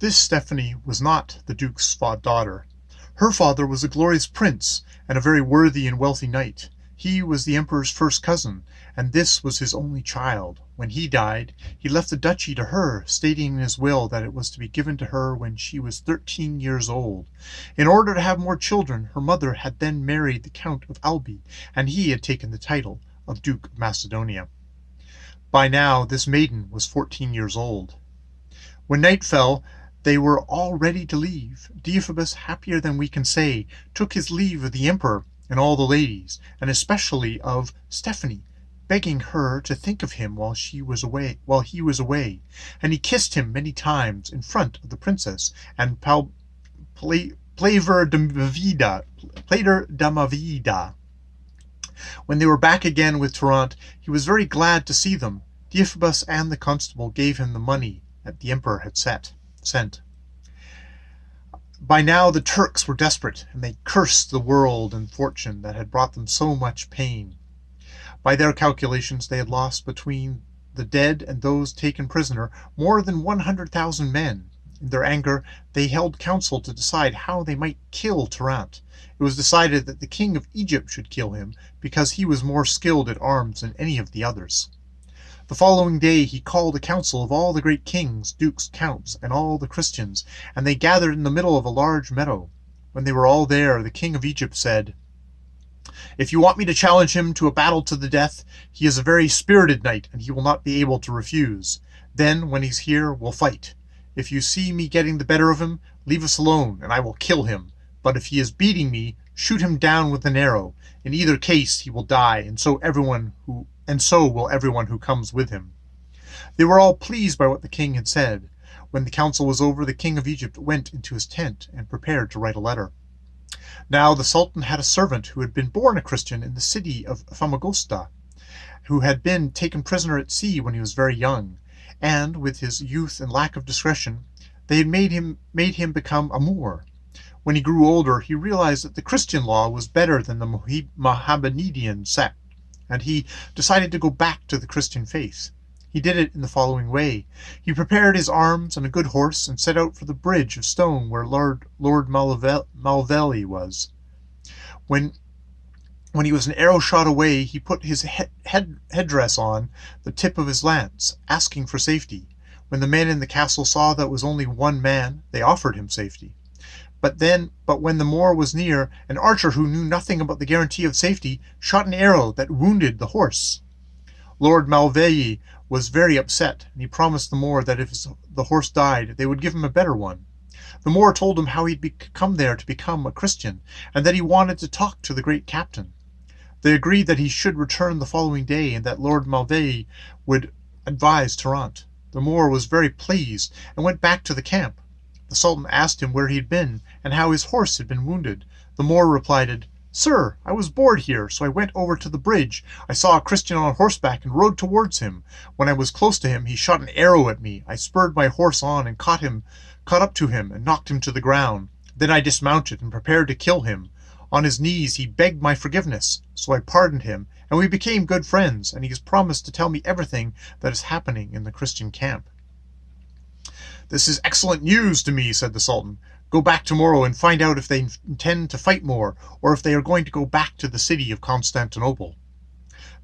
This Stephanie was not the Duke's daughter. Her father was a glorious prince, and a very worthy and wealthy knight. He was the Emperor's first cousin, and this was his only child. When he died, he left the duchy to her, stating in his will that it was to be given to her when she was 13 years old. In order to have more children, her mother had then married the Count of Albi, and he had taken the title of Duke of Macedonia. By now, this maiden was 14 years old. When night fell, they were all ready to leave. Deiphobus, happier than we can say, took his leave of the emperor and all the ladies, and especially of Stephanie, begging her to think of him while he was away, and he kissed him many times in front of the princess and Plater Damavida. When they were back again with Trnt, he was very glad to see them. Deiphobus and the constable gave him the money that the emperor had sent. By now the Turks were desperate, and they cursed the world and fortune that had brought them so much pain. By their calculations, they had lost between the dead and those taken prisoner more than 100,000 men. In their anger, they held council to decide how they might kill Trnt. It was decided that the king of Egypt should kill him, because he was more skilled at arms than any of the others. The following day he called a council of all the great kings, dukes, counts, and all the Christians, and they gathered in the middle of a large meadow. When they were all there, the king of Egypt said, "If you want me to challenge him to a battle to the death, he is a very spirited knight, and he will not be able to refuse. Then, when he's here, we'll fight. If you see me getting the better of him, leave us alone, and I will kill him. But if he is beating me, shoot him down with an arrow. In either case he will die, and so will everyone who comes with him." They were all pleased by what the king had said. When the council was over, the king of Egypt went into his tent and prepared to write a letter. Now the Sultan had a servant who had been born a Christian in the city of Famagosta, who had been taken prisoner at sea when he was very young, and with his youth and lack of discretion, they had made him become a Moor. When he grew older, he realized that the Christian law was better than the Mohammedan sect, and he decided to go back to the Christian faith. He did it in the following way. He prepared his arms and a good horse and set out for the bridge of stone where Lord Malvelli was. When he was an arrow shot away, he put his headdress on the tip of his lance, asking for safety. When the men in the castle saw that it was only one man, they offered him safety. But when the Moor was near, an archer who knew nothing about the guarantee of safety shot an arrow that wounded the horse. Lord Malvelli was very upset, and he promised the Moor that if the horse died, they would give him a better one. The Moor told him how he'd come there to become a Christian, and that he wanted to talk to the great captain. They agreed that he should return the following day, and that Lord Malvelli would advise Trnt. The Moor was very pleased, and went back to the camp. The Sultan asked him where he had been, and how his horse had been wounded. The Moor replied, "Sir, I was bored here, so I went over to the bridge. I saw a Christian on horseback and rode towards him. When I was close to him, he shot an arrow at me. I spurred my horse on and caught up to him and knocked him to the ground. Then I dismounted and prepared to kill him. On his knees he begged my forgiveness, so I pardoned him, and we became good friends, and he has promised to tell me everything that is happening in the Christian camp." "This is excellent news to me," said the Sultan. "Go back tomorrow and find out if they intend to fight more, or if they are going to go back to the city of Constantinople."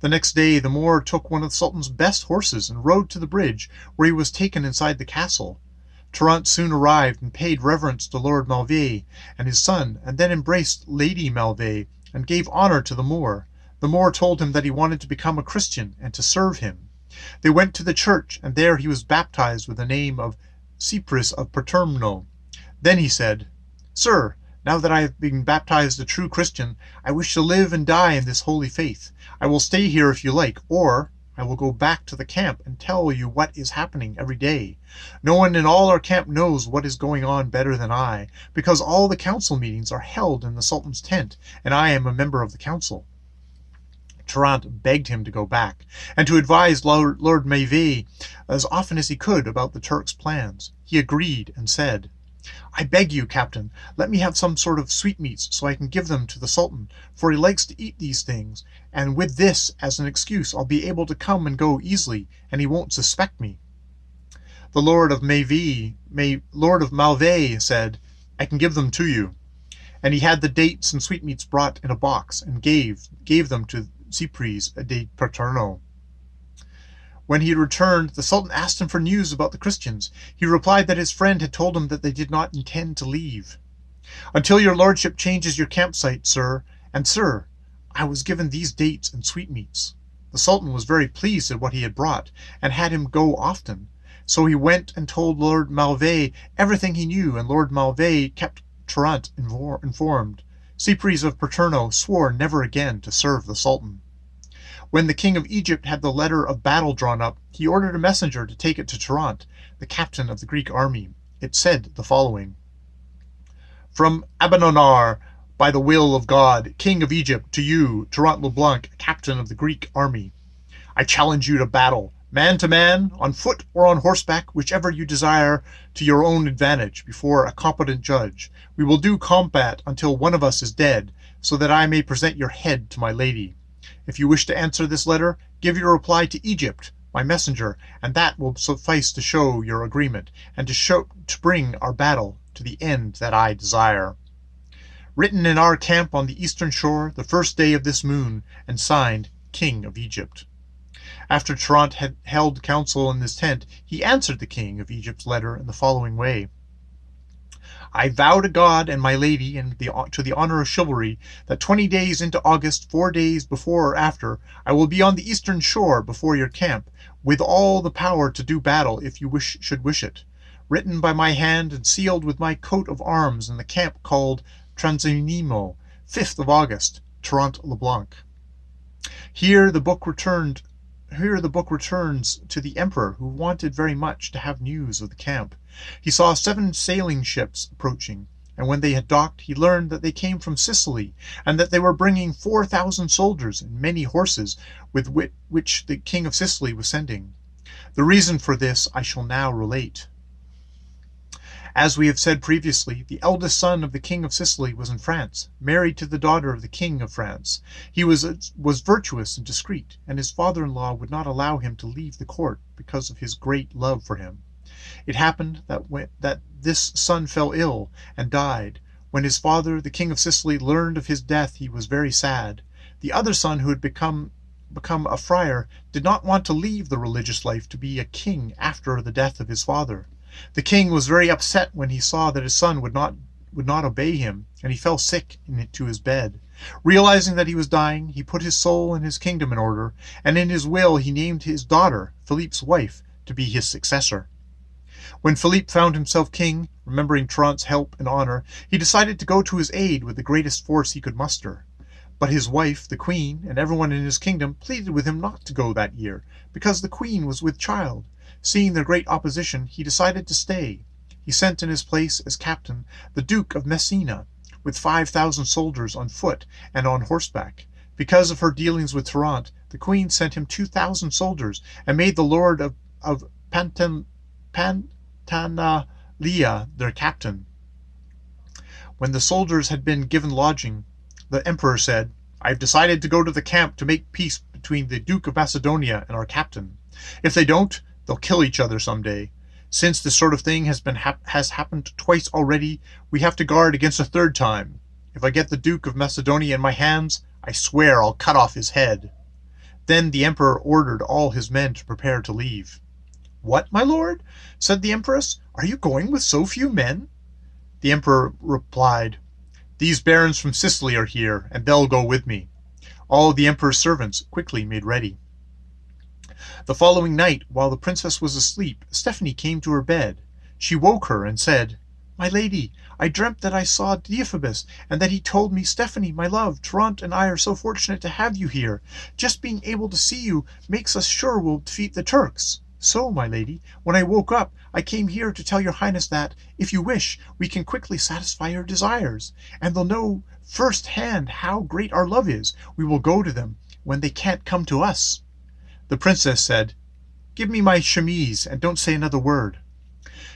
The next day the Moor took one of the Sultan's best horses and rode to the bridge, where he was taken inside the castle. Trnt soon arrived and paid reverence to Lord Malvelli and his son, and then embraced Lady Malvelli and gave honor to the Moor. The Moor told him that he wanted to become a Christian and to serve him. They went to the church, and there he was baptized with the name of Cyprus of Paterno. Then he said, "Sir, now that I have been baptized a true Christian, I wish to live and die in this holy faith. I will stay here if you like, or I will go back to the camp and tell you what is happening every day. No one in all our camp knows what is going on better than I, because all the council meetings are held in the Sultan's tent, and I am a member of the council." Trnt begged him to go back, and to advise Lord Malvelli as often as he could about the Turks' plans. He agreed and said, "I beg you, Captain, let me have some sort of sweetmeats so I can give them to the Sultan, for he likes to eat these things, and with this as an excuse I'll be able to come and go easily, and he won't suspect me." The Lord of Malvey said, I can give them to you. And he had the dates and sweetmeats brought in a box, and gave them to Cypres de Paterno. When he returned, the Sultan asked him for news about the Christians. He replied that his friend had told him that they did not intend to leave. Until your lordship changes your campsite, sir, and sir, I was given these dates and sweetmeats. The Sultan was very pleased at what he had brought, and had him go often. So he went and told Lord Malvey everything he knew, and Lord Malvey kept Trnt informed. Cypres of Paterno swore never again to serve the Sultan. When the king of Egypt had the letter of battle drawn up, he ordered a messenger to take it to Trnt, the captain of the Greek army. It said the following: From Abanonar, by the will of God, king of Egypt, to you, Trnt LeBlanc, captain of the Greek army. I challenge you to battle, man to man, on foot or on horseback, whichever you desire, to your own advantage, before a competent judge. We will do combat until one of us is dead, so that I may present your head to my lady. If you wish to answer this letter, give your reply to Egypt, my messenger, and that will suffice to show your agreement, and to bring our battle to the end that I desire. Written in our camp on the eastern shore, the first day of this moon, and signed, King of Egypt. After Trnt had held council in his tent, he answered the king of Egypt's letter in the following way: I vow to God and my lady, and to the honor of chivalry, that 20 days into August, 4 days before or after, I will be on the eastern shore before your camp, with all the power to do battle if you should wish it, written by my hand and sealed with my coat of arms in the camp called Transinimo, 5th of August, Trnt LeBlanc. Here the book returns to the emperor, who wanted very much to have news of the camp. He saw 7 sailing ships approaching, and when they had docked, he learned that they came from Sicily, and that they were bringing 4,000 soldiers and many horses, with which the king of Sicily was sending. The reason for this I shall now relate. As we have said previously, the eldest son of the king of Sicily was in France, married to the daughter of the king of France. He was virtuous and discreet, and his father-in-law would not allow him to leave the court because of his great love for him. It happened that this son fell ill and died. When his father, the king of Sicily, learned of his death, he was very sad. The other son, who had become a friar, did not want to leave the religious life to be a king after the death of his father. The king was very upset when he saw that his son would not obey him, and he fell sick to his bed. Realizing that he was dying, he put his soul and his kingdom in order, and in his will he named his daughter, Philippe's wife, to be his successor. When Philippe found himself king, remembering Trnt's help and honor, he decided to go to his aid with the greatest force he could muster. But his wife, the queen, and everyone in his kingdom pleaded with him not to go that year, because the queen was with child. Seeing their great opposition, he decided to stay. He sent in his place as captain the Duke of Messina, with 5,000 soldiers on foot and on horseback. Because of her dealings with Trnt, the queen sent him 2,000 soldiers, and made the lord of Pantanalia their captain. When the soldiers had been given lodging, the emperor said, I have decided to go to the camp to make peace between the Duke of Macedonia and our captain. If they don't, they'll kill each other some day. Since this sort of thing has happened twice already, we have to guard against a third time. If I get the Duke of Macedonia in my hands, I swear I'll cut off his head. Then the emperor ordered all his men to prepare to leave. What, my lord? Said the empress. Are you going with so few men? The emperor replied, These barons from Sicily are here, and they'll go with me. All the emperor's servants quickly made ready. The following night, while the princess was asleep, Stephanie came to her bed. She woke her and said, My lady, I dreamt that I saw Deiphobus, and that he told me, Stephanie, my love, Trnt and I are so fortunate to have you here. Just being able to see you makes us sure we'll defeat the Turks. So, my lady, when I woke up, I came here to tell your highness that, if you wish, we can quickly satisfy your desires, and they'll know first-hand how great our love is. We will go to them when they can't come to us. The princess said, Give me my chemise, and don't say another word.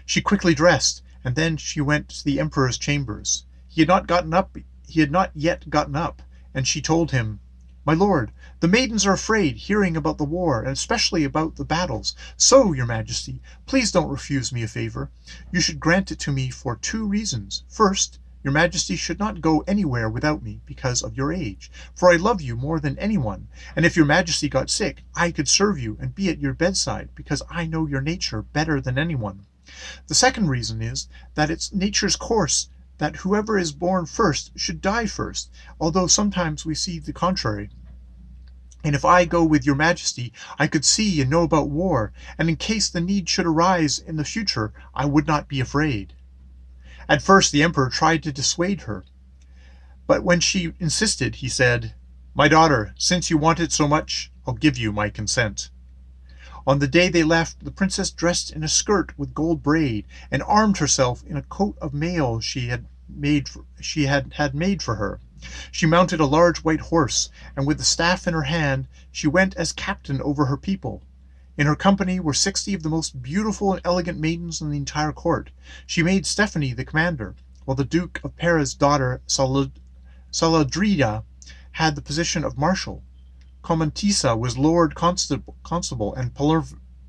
She quickly dressed, and then she went to the emperor's chambers. He had not yet gotten up, and she told him, My lord, the maidens are afraid, hearing about the war, and especially about the battles. So, your majesty, please don't refuse me a favor. You should grant it to me for 2 reasons. First, your majesty should not go anywhere without me because of your age, for I love you more than anyone, and if your majesty got sick, I could serve you and be at your bedside, because I know your nature better than anyone. The second reason is that it's nature's course that whoever is born first should die first, although sometimes we see the contrary. And if I go with your majesty, I could see and know about war, and in case the need should arise in the future, I would not be afraid. At first the emperor tried to dissuade her, but when she insisted, he said, My daughter, since you want it so much, I'll give you my consent. On the day they left, the princess dressed in a skirt with gold braid, and armed herself in a coat of mail she had made for her. She mounted a large white horse, and with the staff in her hand, she went as captain over her people. In her company were 60 of the most beautiful and elegant maidens in the entire court. She made Stephanie the commander, while the Duke of Pera's daughter Saladrida had the position of marshal. Comantissa was Lord Constable, and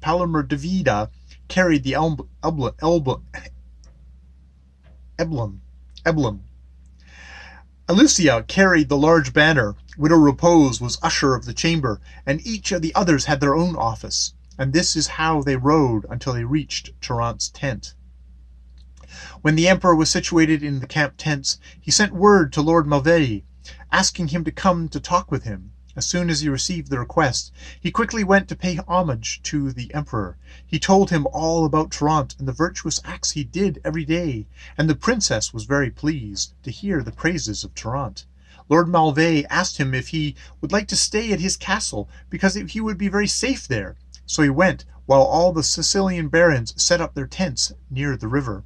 Palamurdavida carried the emblem. Alucia carried the large banner. Widow Repose was usher of the chamber, and each of the others had their own office. And this is how they rode until they reached Trnt's tent. When the emperor was situated in the camp tents, he sent word to Lord Malveille, asking him to come to talk with him. As soon as he received the request, he quickly went to pay homage to the emperor. He told him all about Trnt and the virtuous acts he did every day, and the princess was very pleased to hear the praises of Trnt. Lord Malveille asked him if he would like to stay at his castle, because he would be very safe there. So he went, while all the Sicilian barons set up their tents near the river.